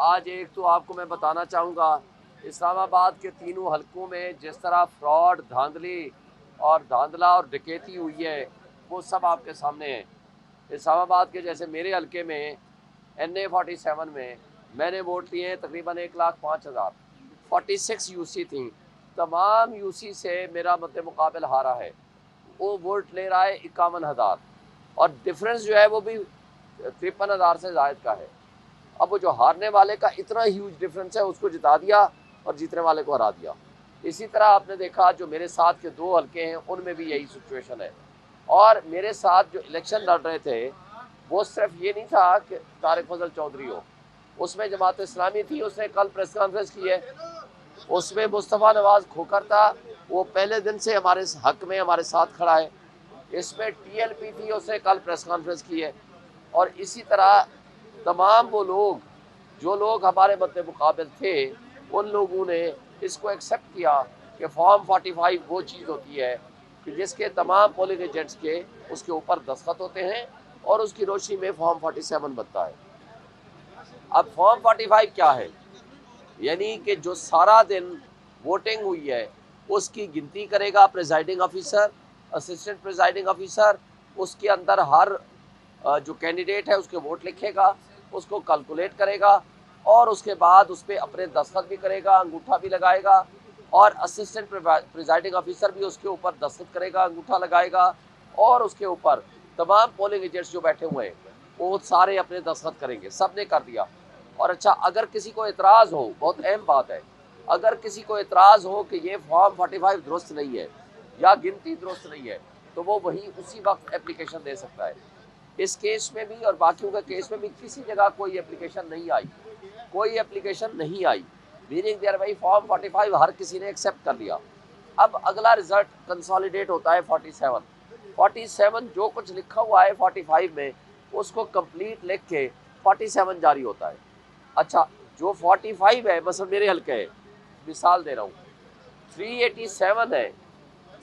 आज एक तो आपको मैं बताना चाहूँगा, इस्लामाबाद के तीनों हलकों में जिस तरह फ्रॉड, धांधली और धांधला और डकैती हुई है, वो सब आपके सामने है। इस्लामाबाद के जैसे मेरे हलके में NA 47 में मैंने वोट लिए हैं तकरीबन 1,05,000, 46 UC थी। तमाम UC से मेरा मद्दे मुकाबिल हारा है। वो वोट ले रहा है 51,000 और डिफरेंस जो है वो भी 53,000 से ज़ायद का है। अब वो जो हारने वाले का इतना ह्यूज डिफरेंस है, उसको जिता दिया और जीतने वाले को हरा दिया। इसी तरह आपने देखा जो मेरे साथ के 2 हलके हैं उनमें भी यही सिचुएशन है। और मेरे साथ जो इलेक्शन लड़ रहे थे वो सिर्फ ये नहीं था कि तारिक फजल चौधरी हो, उसमें जमात इस्लामी थी, उसने कल प्रेस कॉन्फ्रेंस की है। उसमें मुस्तफ़ा नवाज़ खोखर था, वो पहले दिन से हमारे हक में हमारे साथ खड़ा है। इसमें TLP थी, उसने कल प्रेस कॉन्फ्रेंस की है। और इसी तरह तमाम वो लोग जो लोग हमारे मद्दे मुकाबिल थे, उन लोगों ने इसको एक्सेप्ट किया कि फॉर्म 45 वो चीज़ होती है कि जिसके तमाम पोलिंग एजेंट्स के उसके ऊपर दस्तखत होते हैं और उसकी रोशनी में फॉर्म 47 बनता है। अब फॉर्म 45 क्या है? यानी कि जो सारा दिन वोटिंग हुई है उसकी गिनती करेगा presiding officer, assistant presiding officer. उसके अंदर हर जो कैंडिडेट है उसके वोट लिखेगा, उसको कैलकुलेट करेगा और उसके बाद उस पर अपने दस्तखत भी करेगा, अंगूठा भी लगाएगा और असिस्टेंट प्रिजाइडिंग ऑफिसर भी उसके ऊपर दस्तखत करेगा, अंगूठा लगाएगा और उसके ऊपर तमाम पोलिंग एजेंट्स जो बैठे हुए हैं वो सारे अपने दस्तखत करेंगे। सब ने कर दिया। और अच्छा, अगर किसी को एतराज़ हो, बहुत अहम बात है, अगर किसी को एतराज़ हो कि ये फॉर्म 45 दुरुस्त नहीं है या गिनती दुरुस्त नहीं है, तो वो वही उसी वक्त एप्लीकेशन दे सकता है। इस केस में भी और बाकियों के केस में भी किसी जगह कोई एप्लीकेशन नहीं आई, कोई एप्लीकेशन नहीं आई। मीनिंग देयर भाई फॉर्म 45 हर किसी ने एक्सेप्ट कर लिया। अब अगला रिजल्ट कंसोलिडेट होता है 47 जो कुछ लिखा हुआ है 45 में उसको कंप्लीट लिख के 47 जारी होता है। अच्छा, जो 45 है, बस मेरे हल्के है, मिसाल दे रहा हूँ, 387 है,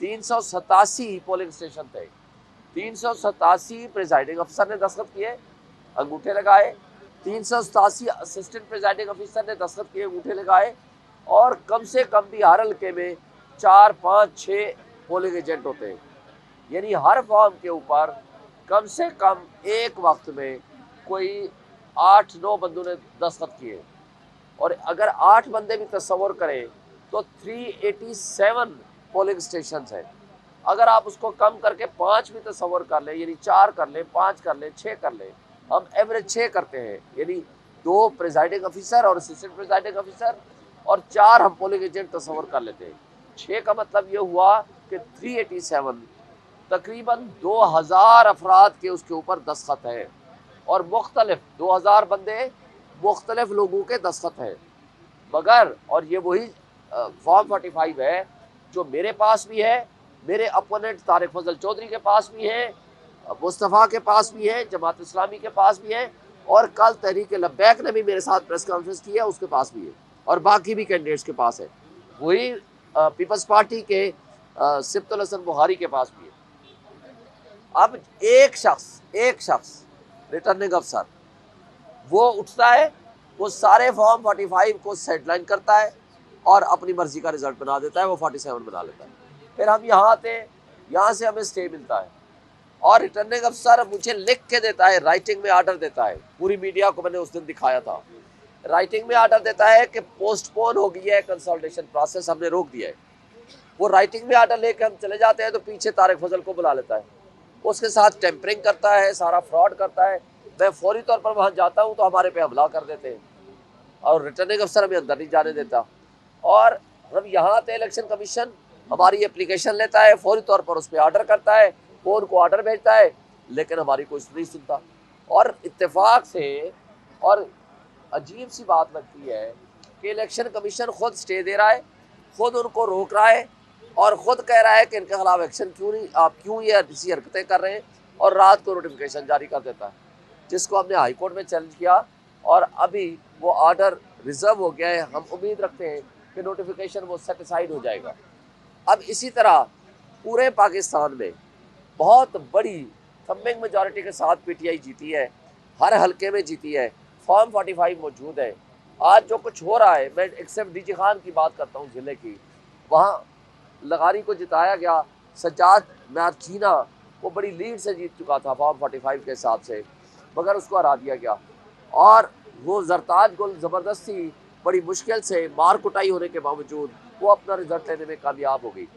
387 पोलिंग स्टेशन थे, 387 प्रिजाइडिंग अफसर ने दस्तखत किए, अंगूठे लगाए, 387 असिस्टेंट प्रिजाइडिंग अफसर ने दस्तखत किए, अंगूठे लगाए और कम से कम भी हर हल्के में 4, 5, 6 पोलिंग एजेंट होते हैं। यानी हर फॉर्म के ऊपर कम से कम एक वक्त में कोई 8-9 बंदों ने दस्तखत किए। और अगर 8 बंदे भी तस्वर करें तो 387 पोलिंग स्टेशन हैं। अगर आप उसको कम करके 5 भी तस्वर कर लें, यानी 4 कर लें, 5 कर लें, 6 कर लें, हम एवरेज 6 करते हैं, यानी 2 प्रिजाइडिंग ऑफिसर और असिस्टेंट प्रिजाइडिंग ऑफिसर और 4 हम पोलिंग एजेंट तस्वर कर लेते हैं। 6 का मतलब ये हुआ कि 387 तकरीबन 2000 अफराद के उसके ऊपर दस्तखत है और मुख्तलिफ 2000 बंदे मुख्तलिफ लोगों के दस्तखत हैं। मगर और ये वही फॉर्म 45 है जो मेरे पास भी है, मेरे अपोनेंट तारिक फजल चौधरी के पास भी है, मुस्तफ़ा के पास भी है, जमात इस्लामी के पास भी है और कल तहरीक लब्बैक ने भी मेरे साथ प्रेस कॉन्फ्रेंस की है, उसके पास भी है और बाकी भी कैंडिडेट्स के पास है। वही पीपल्स पार्टी के सिब्तुल हसन बुखारी के पास भी है। अब एक शख्स रिटर्निंग अफसर वो उठता है, वो सारे फॉर्म 45 को सेटलाइन करता है और अपनी मर्जी का रिजल्ट बना देता है, वो 47 बना लेता है। फिर हम यहाँ आते हैं, यहाँ से हमें स्टे मिलता है और रिटर्निंग अफसर मुझे लिख के देता है, राइटिंग में आर्डर देता है। पूरी मीडिया को मैंने उस दिन दिखाया था। राइटिंग में आर्डर देता है कि पोस्टपोन हो गई है कंसल्टेशन प्रोसेस, हमने रोक दिया है। वो राइटिंग में आर्डर लेके हम चले जाते हैं तो पीछे तारिक फजल को बुला लेता है, उसके साथ टेम्परिंग करता है, सारा फ्रॉड करता है। मैं फौरी तौर पर वहाँ जाता हूँ तो हमारे पे हमला कर देते हैं और रिटर्निंग अफसर हमें अंदर नहीं जाने देता। और हम यहाँ आते, इलेक्शन कमीशन हमारी एप्लीकेशन लेता है, फौरी तौर पर उस पर आर्डर करता है, वो उनको आर्डर भेजता है, लेकिन हमारी कोई नहीं सुनता। और इत्तेफाक से और अजीब सी बात लगती है कि इलेक्शन कमीशन खुद स्टे दे रहा है, खुद उनको रोक रहा है और ख़ुद कह रहा है कि इनके खिलाफ एक्शन क्यों नहीं, आप क्यों ये ऐसी हरकतें कर रहे हैं, और रात को नोटिफिकेशन जारी कर देता है, जिसको हमने हाई कोर्ट में चैलेंज किया और अभी वो आर्डर रिजर्व हो गया है। हम उम्मीद रखते हैं कि नोटिफिकेशन वो सेटिसाइड हो जाएगा। अब इसी तरह पूरे पाकिस्तान में बहुत बड़ी थम्बिंग मेजॉरिटी के साथ PTI जीती है, हर हलके में जीती है, फॉर्म 45 मौजूद है। आज जो कुछ हो रहा है, मैं एक सिर्फ डीजी खान की बात करता हूँ ज़िले की, वहाँ लगारी को जिताया गया, सज्जाद नारचीना वो बड़ी लीड से जीत चुका था फॉर्म 45 के हिसाब से, मगर उसको हरा दिया गया। और वो जरताज गुल ज़बरदस्ती बड़ी मुश्किल से मार कुटाई होने के बावजूद वो अपना रिजल्ट लेने में कामयाब हो गई।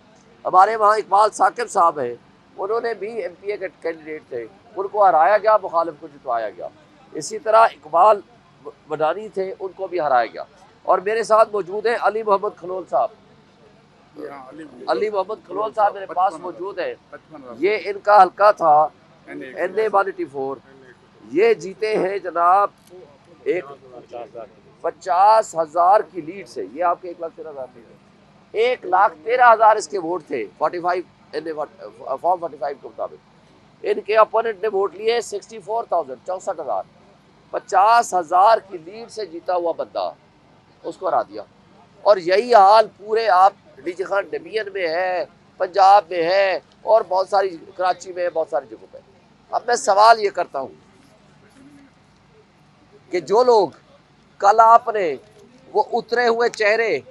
हमारे वहाँ इकबाल साकिब साहब हैं, उन्होंने भी MPA के कैंडिडेट थे, उनको हराया गया, मुखालिफ को जितवाया गया। इसी तरह इकबाल बडानी थे, उनको भी हराया गया। और मेरे साथ मौजूद हैं अली मोहम्मद खलोल साहब। अली मोहम्मद खलोल साहब मेरे पास मौजूद है। ये इनका हल्का था NA 184। ये जीते हैं जनाब एक 50,000 की लीड से। ये आपके 1,13,000 थे, 1,13,000 इसके वोट थे 45 फॉर्म 45 के मुताबिक। इनके अपोनेंट ने वोट लिए 64,000 64,000। 50,000 की लीड से जीता हुआ बंदा, उसको हरा दिया। और यही हाल पूरे आप डीजी खान डिवीजन में है, पंजाब में है, और बहुत सारी कराची में है, बहुत सारी जगहों पे। अब मैं सवाल ये करता हूँ कि जो लोग कल आपने वो उतरे हुए चेहरे,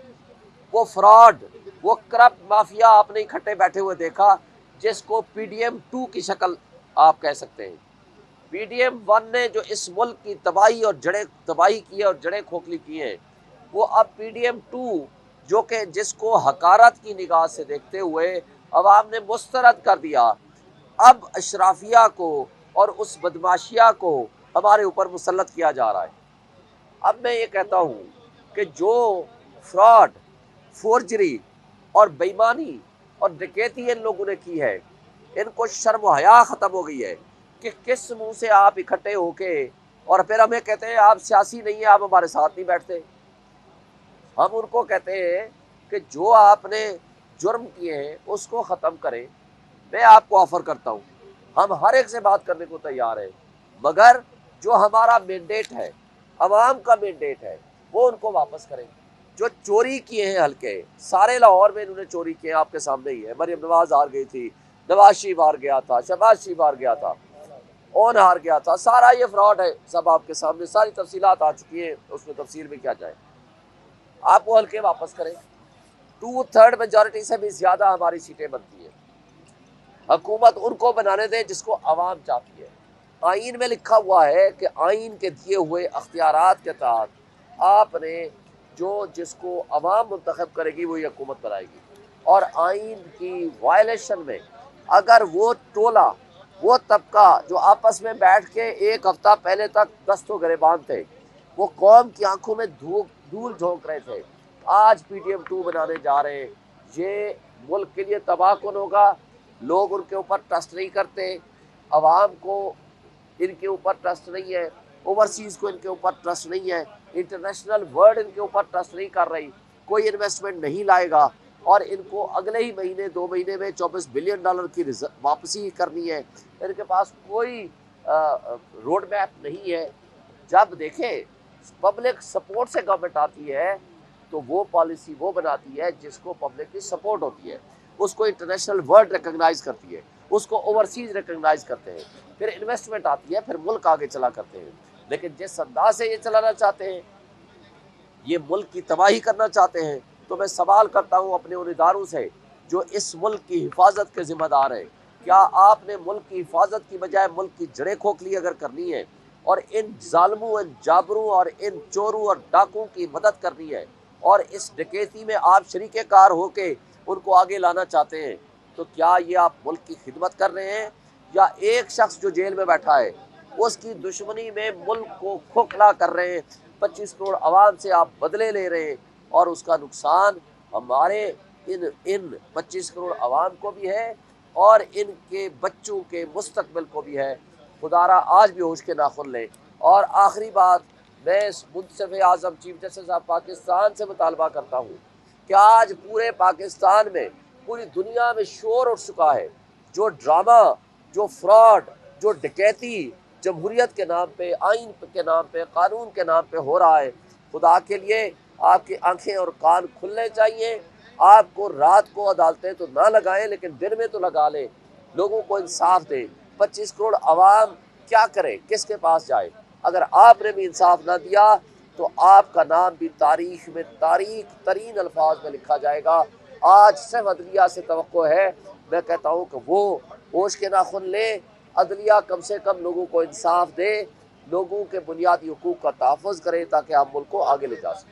वो फ्रॉड, वो करप्ट माफिया आपने इकट्ठे बैठे हुए देखा, जिसको PDM 2 की शक्ल आप कह सकते हैं। PDM 1 ने जो इस मुल्क की तबाही और जड़ें तबाही की है और जड़ें खोखली की हैं, वो अब PDM 2 जो कि जिसको हकारत की निगाह से देखते हुए अवाम ने मुस्तरद कर दिया, अब अशराफिया को और उस बदमाशिया को हमारे ऊपर मुसल्लत किया जा रहा है। अब मैं ये कहता हूँ कि जो फ्रॉड, फोर्जरी और बेईमानी और डकैती इन लोगों ने की है, इनको शर्म हया ख़त्म हो गई है कि किस मुंह से आप इकट्ठे होके और फिर हमें कहते हैं आप सियासी नहीं है, आप हमारे साथ नहीं बैठते। हम उनको कहते हैं कि जो आपने जुर्म किए हैं उसको ख़त्म करें। मैं आपको ऑफ़र करता हूँ, हम हर एक से बात करने को तैयार हैं, मगर जो हमारा मैंडेट है, अवाम का मैंडेट है, वो उनको वापस करें। जो चोरी किए हैं हल्के, सारे लाहौर में इन्होंने चोरी किए, आपके सामने ही है। मरियम नवाज हार गई थी, नवाज शरीफ हार गया था, शहबाज शरीफ हार गया था, ओन हार गया था। सारा ये फ्रॉड है, सब आपके सामने सारी तफसीलात आ चुकी है, उसमें तफसील में क्या जाए। आप वो हल्के वापस करें। 2/3 मेजॉरिटी से भी ज़्यादा हमारी सीटें बनती हैं। हुकूमत उनको बनाने दें जिसको आवाम चाहती है। आइन में लिखा हुआ है कि आइन के दिए हुए अख्तियारात के तहत आपने जो जिसको आवाम मुंतखब करेगी वही हुकूमत बनाएगी। और आइन की वायलेशन में अगर वो टोला, वो तबका जो आपस में बैठ के एक हफ्ता पहले तक दस्तों गिरेबान थे, वो कौम की आंखों में धूल झोंक रहे थे, आज PDM 2 बनाने जा रहे हैं। ये मुल्क के लिए तबाहकुन होगा। लोग उनके ऊपर ट्रस्ट नहीं करते, अवाम को इनके ऊपर ट्रस्ट नहीं है, ओवरसीज़ को इनके ऊपर ट्रस्ट नहीं है, इंटरनेशनल वर्ल्ड इनके ऊपर ट्रस्ट नहीं कर रही, कोई इन्वेस्टमेंट नहीं लाएगा। और इनको अगले ही महीने 2 महीने में $24 बिलियन की वापसी करनी है। इनके पास कोई रोड मैप नहीं है। जब देखें पब्लिक सपोर्ट से गवर्नमेंट आती है तो वो पॉलिसी वो बनाती है जिसको पब्लिक की सपोर्ट होती है, उसको इंटरनेशनल वर्ल्ड रिकॉग्नाइज करती है, उसको ओवरसीज रिकॉग्नाइज करते हैं, फिर इन्वेस्टमेंट आती है, फिर मुल्क आगे चला करते हैं। लेकिन जिस अंदाज से ये चलाना चाहते हैं, ये मुल्क की तबाही करना चाहते हैं, तो मैं सवाल करता हूँ अपने उन इदारों से जो इस मुल्क की हिफाजत के ज़िम्मेदार हैं, क्या आपने मुल्क की हिफाजत की बजाय मुल्क की जड़ें खोखली अगर करनी है और इन जालिमों, इन जाबरों और इन चोरों और डाकुओं की मदद करनी है और इस डकैती में आप शरीके कार होके उनको आगे लाना चाहते हैं, तो क्या ये आप मुल्क की खिदमत कर रहे हैं या एक शख्स जो जेल में बैठा है उसकी दुश्मनी में मुल्क को खोखला कर रहे हैं। 25 करोड़ आवाम से आप बदले ले रहे हैं और उसका नुकसान हमारे इन 25 करोड़ आवाम को भी है और इनके बच्चों के मुस्तकबिल को भी है। खुदारा आज भी होश के नाखुन लें। और आखिरी बात, मैं मुंसिफ आज़म चीफ जस्टिस ऑफ पाकिस्तान से मुतालबा करता हूँ कि आज पूरे पाकिस्तान में, पूरी दुनिया में शोर उठ चुका है। जो ड्रामा, जो फ्रॉड, जो डकैती जमहूरियत के नाम पे, आइन के नाम पे, कानून के नाम पे हो रहा है, खुदा के लिए आपकी आंखें और कान खुलने चाहिए। आपको रात को अदालतें तो ना लगाएं लेकिन दिन में तो लगा लें, लोगों को इंसाफ दें। 25 करोड़ आवाम क्या करे, किसके पास जाए? अगर आपने भी इंसाफ ना दिया तो आपका नाम भी तारीख में तारीख तरीन अल्फाज में लिखा जाएगा। आज सिर्फ अदलिया से तवक्को है, मैं कहता हूँ कि वो होश के नाखुन ले, अदलिया कम से कम लोगों को इंसाफ दे, लोगों के बुनियादी हुकूक का तहफ़्फ़ुज़ करे ताकि हम मुल्क को आगे ले जा सकें।